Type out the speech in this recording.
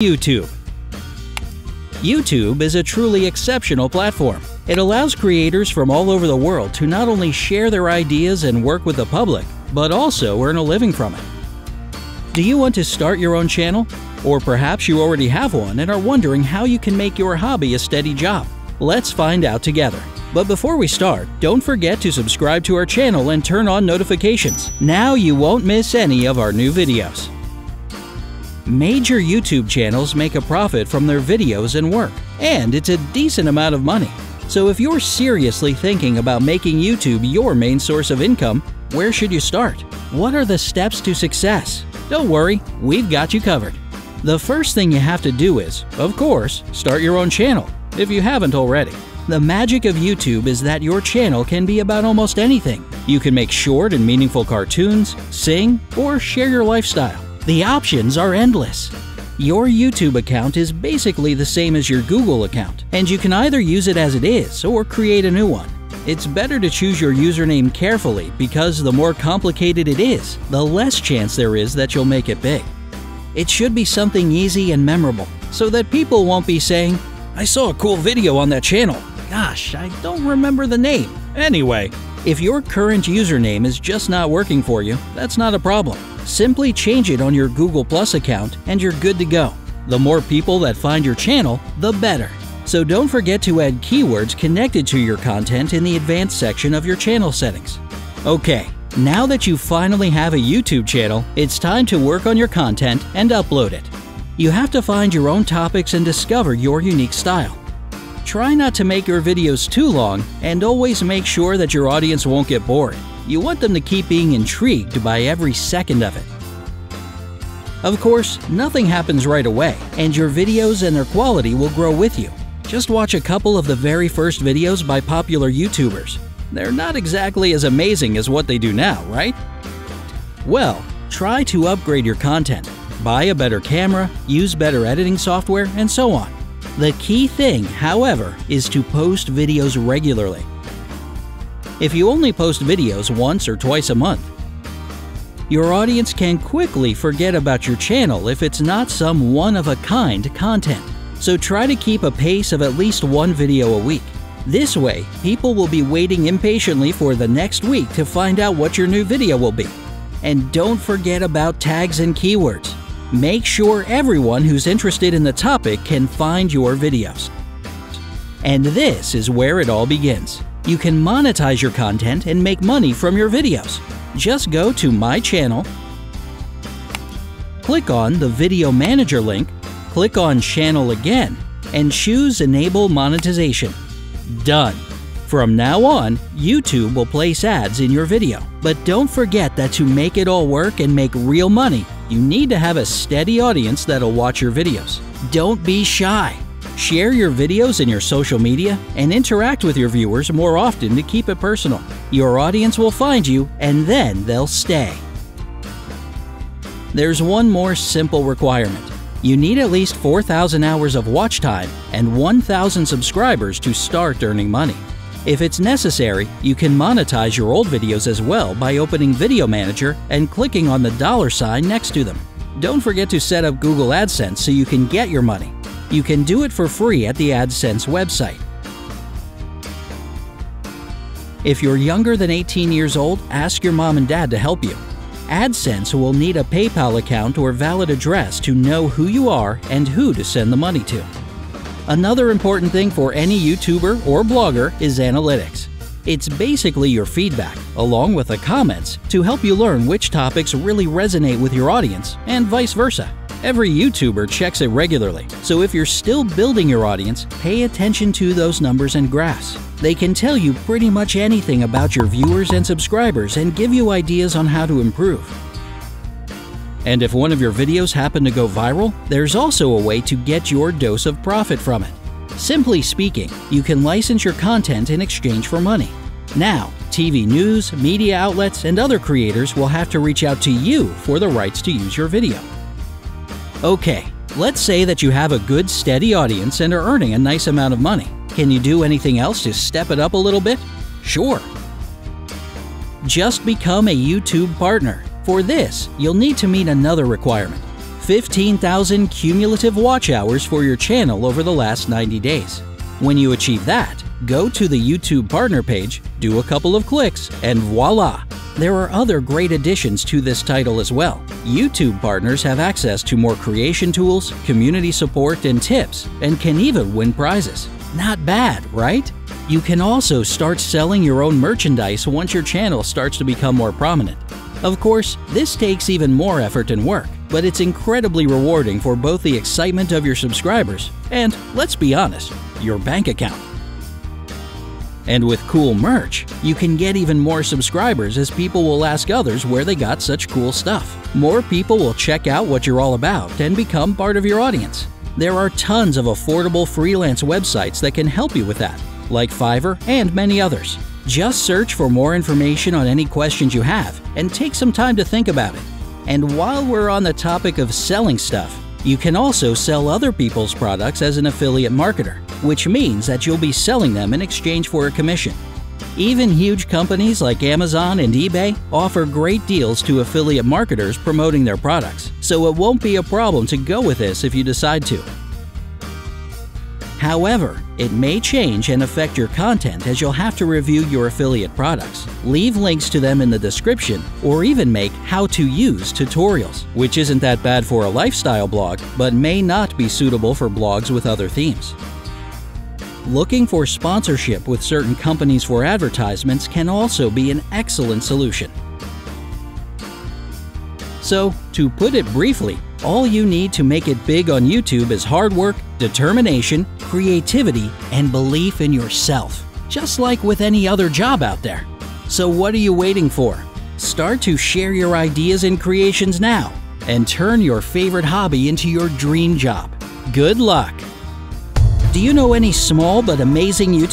YouTube. YouTube is a truly exceptional platform. It allows creators from all over the world to not only share their ideas and work with the public, but also earn a living from it. Do you want to start your own channel? Or perhaps you already have one and are wondering how you can make your hobby a steady job? Let's find out together. But before we start, don't forget to subscribe to our channel and turn on notifications. Now you won't miss any of our new videos. Major YouTube channels make a profit from their videos and work, and it's a decent amount of money. So if you're seriously thinking about making YouTube your main source of income, where should you start? What are the steps to success? Don't worry, we've got you covered. The first thing you have to do is, of course, start your own channel, if you haven't already. The magic of YouTube is that your channel can be about almost anything. You can make short and meaningful cartoons, sing, or share your lifestyle. The options are endless. Your YouTube account is basically the same as your Google account, and you can either use it as it is or create a new one. It's better to choose your username carefully because the more complicated it is, the less chance there is that you'll make it big. It should be something easy and memorable, so that people won't be saying, "I saw a cool video on that channel. Gosh, I don't remember the name." Anyway, if your current username is just not working for you, that's not a problem. Simply change it on your Google Plus account and you're good to go. The more people that find your channel, the better. So don't forget to add keywords connected to your content in the advanced section of your channel settings. Okay, now that you finally have a YouTube channel, it's time to work on your content and upload it. You have to find your own topics and discover your unique style. Try not to make your videos too long, and always make sure that your audience won't get bored. You want them to keep being intrigued by every second of it. Of course, nothing happens right away, and your videos and their quality will grow with you. Just watch a couple of the very first videos by popular YouTubers. They're not exactly as amazing as what they do now, right? Well, try to upgrade your content. Buy a better camera, use better editing software, and so on. The key thing, however, is to post videos regularly. If you only post videos once or twice a month, your audience can quickly forget about your channel if it's not some one-of-a-kind content. So try to keep a pace of at least one video a week. This way, people will be waiting impatiently for the next week to find out what your new video will be. And don't forget about tags and keywords. Make sure everyone who's interested in the topic can find your videos. And this is where it all begins. You can monetize your content and make money from your videos. Just go to My Channel, click on the Video Manager link, click on Channel again, and choose Enable Monetization. Done! From now on, YouTube will place ads in your video. But don't forget that to make it all work and make real money, you need to have a steady audience that'll watch your videos. Don't be shy. Share your videos in your social media and interact with your viewers more often to keep it personal. Your audience will find you and then they'll stay. There's one more simple requirement. You need at least 4,000 hours of watch time and 1,000 subscribers to start earning money. If it's necessary, you can monetize your old videos as well by opening Video Manager and clicking on the $ next to them. Don't forget to set up Google AdSense so you can get your money. You can do it for free at the AdSense website. If you're younger than 18 years old, ask your mom and dad to help you. AdSense will need a PayPal account or valid address to know who you are and who to send the money to. Another important thing for any YouTuber or blogger is analytics. It's basically your feedback, along with the comments, to help you learn which topics really resonate with your audience, and vice versa. Every YouTuber checks it regularly, so if you're still building your audience, pay attention to those numbers and graphs. They can tell you pretty much anything about your viewers and subscribers and give you ideas on how to improve. And if one of your videos happen to go viral, there's also a way to get your dose of profit from it. Simply speaking, you can license your content in exchange for money. Now, TV news, media outlets, and other creators will have to reach out to you for the rights to use your video. Okay, let's say that you have a good, steady audience and are earning a nice amount of money. Can you do anything else to step it up a little bit? Sure. Just become a YouTube partner. For this, you'll need to meet another requirement. 15,000 cumulative watch hours for your channel over the last 90 days. When you achieve that, go to the YouTube partner page, do a couple of clicks, and voila! There are other great additions to this title as well. YouTube partners have access to more creation tools, community support, and tips, and can even win prizes. Not bad, right? You can also start selling your own merchandise once your channel starts to become more prominent. Of course, this takes even more effort and work, but it's incredibly rewarding for both the excitement of your subscribers and, let's be honest, your bank account. And with cool merch, you can get even more subscribers as people will ask others where they got such cool stuff. More people will check out what you're all about and become part of your audience. There are tons of affordable freelance websites that can help you with that, like Fiverr and many others. Just search for more information on any questions you have and take some time to think about it. And while we're on the topic of selling stuff, you can also sell other people's products as an affiliate marketer, which means that you'll be selling them in exchange for a commission. Even huge companies like Amazon and eBay offer great deals to affiliate marketers promoting their products, so it won't be a problem to go with this if you decide to. However, it may change and affect your content as you'll have to review your affiliate products, leave links to them in the description, or even make how-to-use tutorials, which isn't that bad for a lifestyle blog, but may not be suitable for blogs with other themes. Looking for sponsorship with certain companies for advertisements can also be an excellent solution. So, to put it briefly, all you need to make it big on YouTube is hard work, determination, creativity, and belief in yourself, just like with any other job out there. So what are you waiting for? Start to share your ideas and creations now, and turn your favorite hobby into your dream job. Good luck! Do you know any small but amazing YouTube